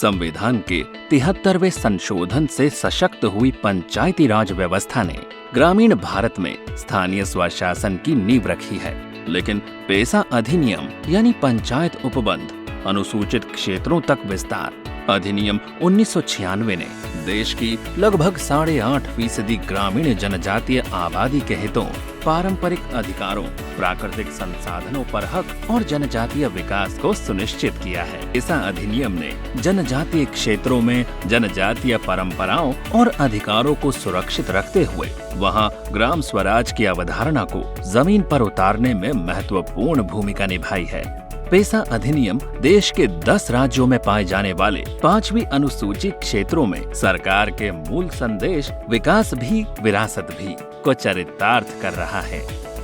संविधान के 73वें संशोधन से सशक्त हुई पंचायती राज व्यवस्था ने ग्रामीण भारत में स्थानीय स्वशासन की नींव रखी है। लेकिन पेसा अधिनियम यानी पंचायत उपबंध अनुसूचित क्षेत्रों तक विस्तार अधिनियम 1996 ने देश की लगभग 8.5% ग्रामीण जनजातीय आबादी के हितों, पारंपरिक अधिकारों, प्राकृतिक संसाधनों पर हक और जनजातीय विकास को सुनिश्चित किया है। इस अधिनियम ने जनजातीय क्षेत्रों में जनजातीय परंपराओं और अधिकारों को सुरक्षित रखते हुए वहां ग्राम स्वराज की अवधारणा को जमीन पर उतारने में महत्वपूर्ण भूमिका निभाई है। पेसा अधिनियम देश के 10 राज्यों में पाए जाने वाले 5वीं अनुसूचित क्षेत्रों में सरकार के मूल संदेश विकास भी विरासत भी को चरितार्थ कर रहा है।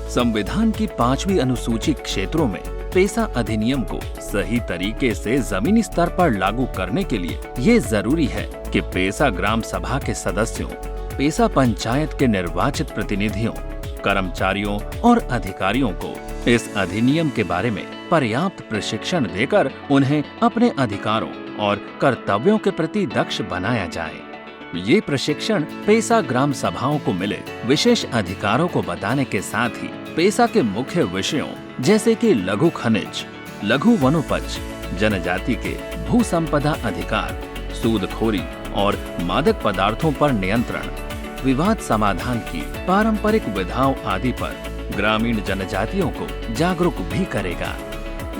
संविधान की 5वीं अनुसूचित क्षेत्रों में पेसा अधिनियम को सही तरीके से जमीनी स्तर पर लागू करने के लिए ये जरूरी है कि पेसा ग्राम सभा के सदस्यों, पेसा पंचायत के निर्वाचित प्रतिनिधियों, कर्मचारियों और अधिकारियों को इस अधिनियम के बारे में पर्याप्त प्रशिक्षण देकर उन्हें अपने अधिकारों और कर्तव्यों के प्रति दक्ष बनाया जाए। ये प्रशिक्षण पेसा ग्राम सभाओं को मिले विशेष अधिकारों को बताने के साथ ही पेसा के मुख्य विषयों जैसे कि लघु खनिज, लघु वनोपज, जनजाति के भू संपदा अधिकार, सूदखोरी और मादक पदार्थों पर नियंत्रण, विवाद समाधान की पारंपरिक विधाओं आदि पर ग्रामीण जनजातियों को जागरूक भी करेगा।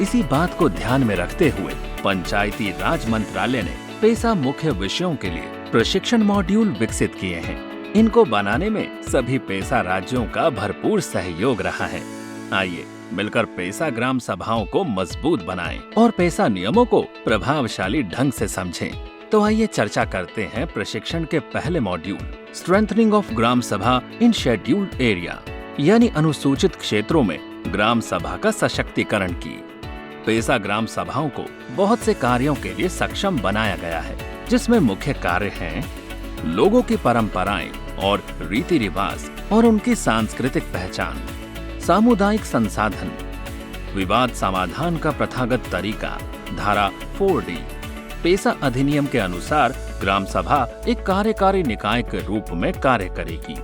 इसी बात को ध्यान में रखते हुए पंचायती राज मंत्रालय ने पेसा मुख्य विषयों के लिए प्रशिक्षण मॉड्यूल विकसित किए हैं। इनको बनाने में सभी पेसा राज्यों का भरपूर सहयोग रहा है। आइए मिलकर पेसा ग्राम सभाओं को मजबूत बनाएं और पेसा नियमों को प्रभावशाली ढंग से समझें। तो आइए चर्चा करते हैं प्रशिक्षण के पहले मॉड्यूल स्ट्रेंथनिंग ऑफ ग्राम सभा इन शेड्यूल्ड एरिया यानी अनुसूचित क्षेत्रों में ग्राम सभा का सशक्तिकरण की। पेसा ग्राम सभाओं को बहुत से कार्यों के लिए सक्षम बनाया गया है, जिसमें मुख्य कार्य हैं लोगों की परंपराएं और रीति रिवाज और उनकी सांस्कृतिक पहचान, सामुदायिक संसाधन, विवाद समाधान का प्रथागत तरीका, धारा 4D। पेसा अधिनियम के अनुसार ग्राम सभा एक कार्यकारी निकाय के रूप में कार्य करेगी।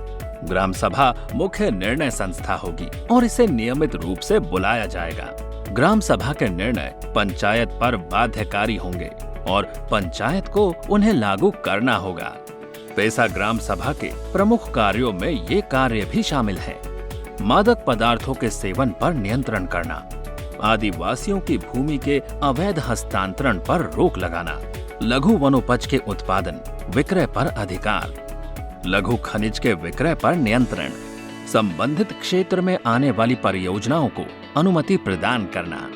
ग्राम सभा मुख्य निर्णय संस्था होगी और इसे नियमित रूप से बुलाया जाएगा। ग्राम सभा के निर्णय पंचायत पर बाध्यकारी होंगे और पंचायत को उन्हें लागू करना होगा। पेसा ग्राम सभा के प्रमुख कार्यों में ये कार्य भी शामिल हैं: मादक पदार्थों के सेवन पर नियंत्रण करना, आदिवासियों की भूमि के अवैध हस्तांतरण पर रोक लगाना, लघु वनोपज के उत्पादन विक्रय पर अधिकार, लघु खनिज के विक्रय पर नियंत्रण, संबंधित क्षेत्र में आने वाली परियोजनाओं को अनुमति प्रदान करना,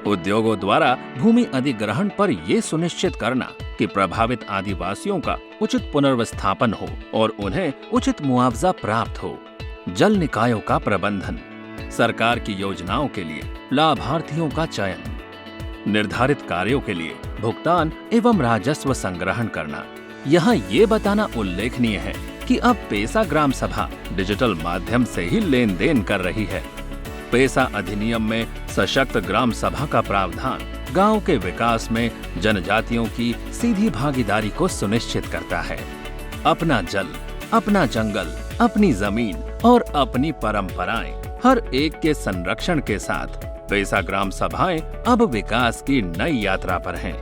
उद्योगों द्वारा भूमि अधिग्रहण पर यह सुनिश्चित करना कि प्रभावित आदिवासियों का उचित पुनर्विस्थापन हो और उन्हें उचित मुआवजा प्राप्त हो, जल निकायों का प्रबंधन, सरकार की योजनाओं के लिए लाभार्थियों का चयन, निर्धारित कार्यों के लिए भुगतान एवं राजस्व संग्रहण करना। यहाँ ये बताना उल्लेखनीय है कि अब पेसा ग्राम सभा डिजिटल माध्यम से ही लेन देन कर रही है। पेसा अधिनियम में सशक्त ग्राम सभा का प्रावधान गांव के विकास में जनजातियों की सीधी भागीदारी को सुनिश्चित करता है। अपना जल, अपना जंगल, अपनी जमीन और अपनी परंपराएं, हर एक के संरक्षण के साथ पेसा ग्राम सभाएं अब विकास की नई यात्रा पर हैं।